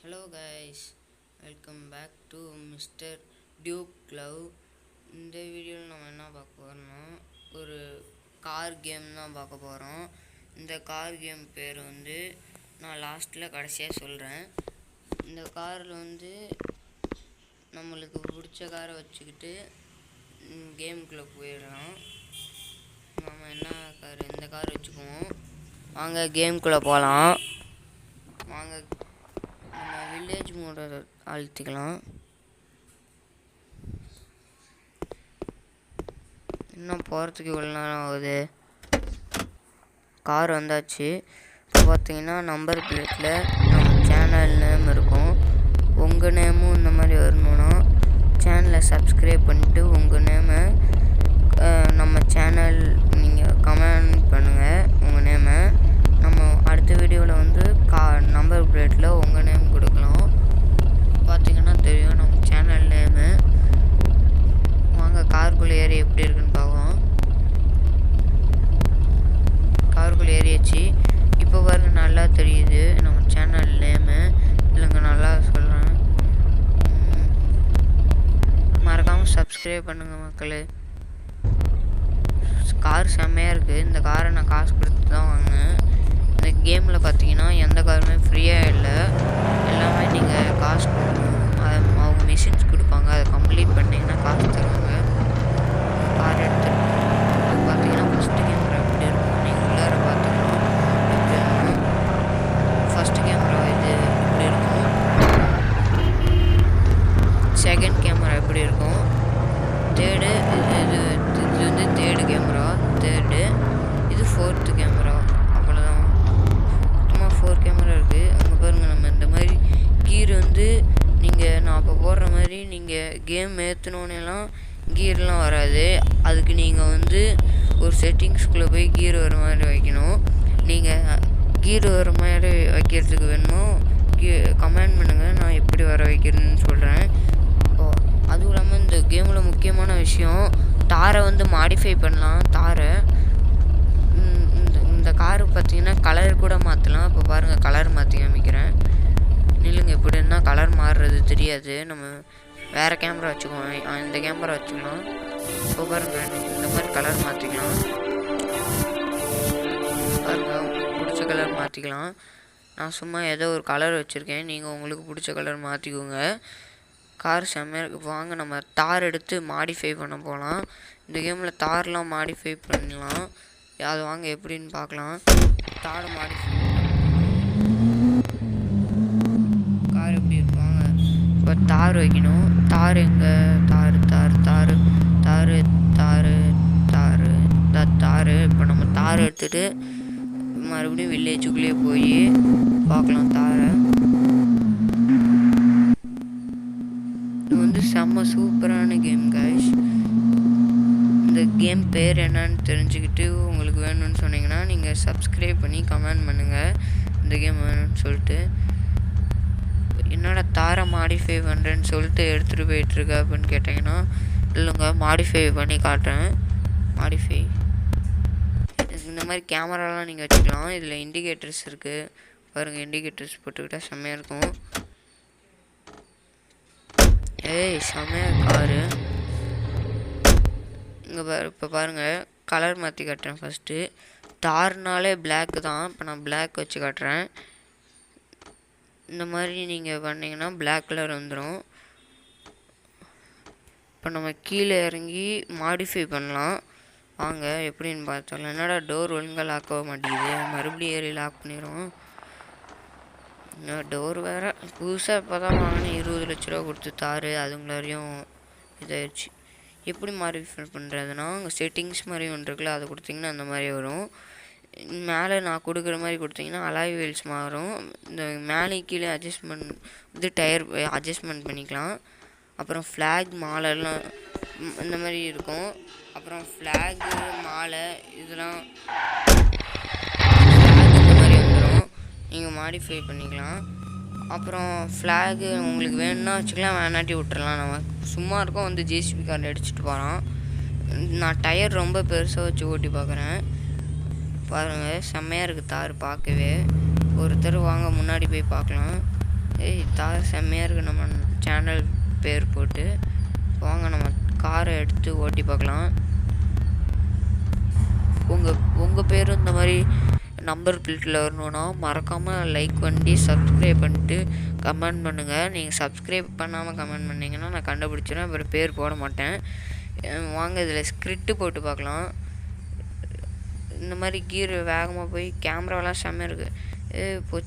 Hello guys, welcome back to mister Duke Love. இந்த வீடியோவில் நம்ம என்ன பார்க்க போகிறோம்னா ஒரு கார் கேம் தான் பார்க்க போகிறோம். இந்த கார் கேம் பேர் நான் லாஸ்ட்டில் கடைசியாக சொல்கிறேன். இந்த காரில் நம்மளுக்கு பிடிச்ச காரை வச்சுக்கிட்டு கேமுக்குள்ளே போயிடலாம். நம்ம என்ன கார், இந்த கார் வச்சுக்குவோம். வாங்க கேமுக்குள்ளே போகலாம். வாங்க நம்ம வில்லேஜ் மோட அழுத்திக்கலாம். இன்னும் போகிறதுக்கு இவ்வளோ நேரம் ஆகுது. கார் வந்தாச்சு. இப்போ பார்த்தீங்கன்னா நம்பர் பிளேட்டில் நம்ம சேனல் நேம் இருக்கும். உங்கள் நேமும் இந்த மாதிரி வரணுன்னா சேனலை சப்ஸ்கிரைப் பண்ணிவிட்டு உங்கள் நேமை நம்ம சேனல் நீங்கள் கமெண்ட் பண்ணுங்கள். உங்கள் நேமை நம்ம அடுத்த வீடியோவில் நம்பர் பிளேட்டில் உங்கள் நேம் கொடுக்கலாம். பார்த்தீங்கன்னா தெரியும் நம்ம சேனல் நேமு. வாங்க காருக்குள்ளே ஏறி எப்படி இருக்குன்னு பார்க்கலாம். காருக்குள்ளே ஏறியாச்சு. இப்போ பாருங்க, நல்லா தெரியுது நம்ம சேனல் நேமு. இல்லைங்க, நல்லா சொல்கிறேன். மறக்காமல் சப்ஸ்கிரைப் பண்ணுங்கள் மக்களே. கார் செம்மையாக இருக்குது. இந்த காரை நான் காசு கொடுத்து தான் வாங்கினேன். இந்த கேமில் பார்த்தீங்கன்னா எந்த காருமே ஃப்ரீயாக இல்லை, எல்லாமே நீங்கள் காசு கொடுக்கணும். அவங்க மிஷின்ஸ் கொடுப்பாங்க, அதை கம்ப்ளீட் பண்ணிங்கன்னா காசு தருவாங்க. கார் எடுத்துகிட்டு பார்த்தீங்கன்னா ஃபஸ்ட்டு கேமரா எப்படி இருக்கும் நீங்கள் உள்ளார பார்த்துக்கலாம். எப்படி இருக்கும் ஃபஸ்ட்டு கேமரா, இது எப்படி இருக்கும். செகண்ட் கேமரா எப்படி இருக்கும். தேர்டு இது தேர்டு கேமரா. தேர்டு இது ஃபோர்த்து கேமரா. அவ்வளோதான், மொத்தமாக 4 கேமரா இருக்குது. அங்கே பாருங்கள், நம்ம இந்த மாதிரி கீர் நீங்கள் நான் அப்போ போடுற மாதிரி நீங்கள் கேம் ஏற்றினோன்னெல்லாம் கீர்லாம் வராது. அதுக்கு நீங்கள் ஒரு செட்டிங்ஸ்குள்ளே போய் கீர் வர மாதிரி வைக்கணும். நீங்கள் கீர் வர மாதிரி வைக்கிறதுக்கு வேணுமோ கமெண்ட் பண்ணுங்கள், நான் எப்படி வர வைக்கிறேன்னு சொல்கிறேன். அதுவும் இல்லாமல் இந்த கேமில் முக்கியமான விஷயம், தாரை மாடிஃபை பண்ணலாம். தாரை இந்த காரு பார்த்தீங்கன்னா கலர் கூட மாற்றலாம். இப்போ பாருங்கள், கலர் மாற்றி காமிக்கிறேன். நில்லுங்க, எப்படி இருந்தால் கலர் மாறுறது தெரியாது. நம்ம வேறு கேமரா வச்சுக்குவோம். இந்த கேமரா வச்சுக்கலாம். இப்போ பாருங்கள், இந்த மாதிரி கலர் மாற்றிக்கலாம். பாருங்கள், பிடிச்ச கலர் மாற்றிக்கலாம். நான் சும்மா ஏதோ ஒரு கலர் வச்சுருக்கேன், நீங்கள் உங்களுக்கு பிடிச்ச கலர் மாற்றிக்கோங்க. கார் செம்மையாக இருக்குது. வாங்க நம்ம தார் எடுத்து மாடிஃபை பண்ண போகலாம். இந்த கேமில் தார்லாம் மாடிஃபை பண்ணலாம். அது வாங்க எப்படின்னு பார்க்கலாம். தார் மாடிஃபை கார் எப்படி இருப்பாங்க. இப்போ தார் வைக்கணும். தார் எங்கே? தார் தார் தார் தார் தார் தார் தார் இப்போ நம்ம தார் எடுத்துகிட்டு மறுபடியும் வில்லேஜுக்குள்ளேயே போய் பார்க்கலாம் தாரை. இது செம்ம சூப்பரான கேம் கைஸ். இந்த கேம் பேர் என்னன்னு தெரிஞ்சுக்கிட்டு உங்களுக்கு வேணும்னு சொன்னீங்கன்னா நீங்கள் சப்ஸ்கிரைப் பண்ணி கமெண்ட் பண்ணுங்கள் இந்த கேம் வேணும்னு சொல்லிட்டு. என்னோட தாரை மாடிஃபை பண்ணுறேன்னு சொல்லிட்டு எடுத்துகிட்டு போயிட்டுருக்க அப்படின்னு கேட்டிங்கன்னா, இல்லைங்க மாடிஃபை பண்ணி காட்டுறேன். மாடிஃபை இந்த மாதிரி கேமராலாம் நீங்கள் வச்சுக்கலாம். இதில் இண்டிகேட்டர்ஸ் இருக்குது பாருங்கள். இண்டிகேட்டர்ஸ் போட்டுக்கிட்டால் செம்மையாக இருக்கும். ஏய் செம்மையாக காரு. இங்கே இப்போ பாருங்கள், கலர் மாற்றி காட்டுறேன். ஃபஸ்ட்டு தார்னாலே பிளாக் தான். இப்போ நான் பிளாக் வச்சு காட்டுறேன். இந்த மாதிரி நீங்கள் பண்ணிங்கன்னா பிளாக் கலர் வந்துடும். இப்போ நம்ம கீழே இறங்கி மாடிஃபை பண்ணலாம். வாங்க எப்படின்னு பார்த்தாலும். என்னடா டோர் ஒழுங்காக லாக் ஆக மாட்டேங்குது, மறுபடியும் ஏறி லாக் பண்ணிடுவோம். டோர் வேறு புதுசாக இப்போ தான் வாங்கினேன். 20 லட்ச ரூபா கொடுத்து தார், அதுங்களாரையும் இதாகிடுச்சு. எப்படி மாடிஃபை பண்ணுறதுனா, அங்கே செட்டிங்ஸ் மாதிரி ஒன்று இருக்குல்ல, அதை கொடுத்திங்கன்னா அந்த மாதிரி வரும். மேலே நான் கொடுக்குற மாதிரி கொடுத்திங்கன்னா அலாய் வீல்ஸ் மாறும். இந்த மேலே கீழே அட்ஜஸ்ட்மெண்ட் டயர் அட்ஜஸ்ட்மெண்ட் பண்ணிக்கலாம். அப்புறம் ஃப்ளாக் மாலைலாம் இந்த மாதிரி இருக்கும். அப்புறம் ஃப்ளாகு மாலை இதெல்லாம் இந்த மாதிரி வந்துடும். நீங்கள் மாடிஃபை பண்ணிக்கலாம். அப்புறம் ஃப்ளாகு உங்களுக்கு வேணும்னா வச்சுக்கலாம், வேணாட்டி விட்டுறலாம். நம்ம சும்மா இருக்கோம் ஜேசிபி கார் அடிச்சுட்டு போகிறான். நான் டயர் ரொம்ப பெருசாக வச்சு ஓட்டி பார்க்குறேன். பாருங்கள் செம்மையாக இருக்குது தார் பார்க்கவே. ஒருத்தர் வாங்க முன்னாடி போய் பார்க்கலாம். தார் செம்மையாக இருக்குது. நம்ம சேனல் பேர் போட்டு வாங்க நம்ம காரை எடுத்து ஓட்டி பார்க்கலாம். உங்கள் பேரும் இந்த மாதிரி நம்பர் பிளேட்டில் வரணுன்னா மறக்காமல் லைக் பண்ணி சப்ஸ்கிரைப் பண்ணிட்டு கமெண்ட் பண்ணுங்கள். நீங்கள் சப்ஸ்கிரைப் பண்ணாமல் கமெண்ட் பண்ணிங்கன்னா நான் கண்டுபிடிச்சிடுவேன், அப்புறம் பேர் போட மாட்டேன். வாங்க இதில் ஸ்கிரிப்ட் போட்டு பார்க்கலாம். இந்த மாதிரி கீர் வேகமாக போய் கேமராலாம் செம்மையாக இருக்குது. போச்சு.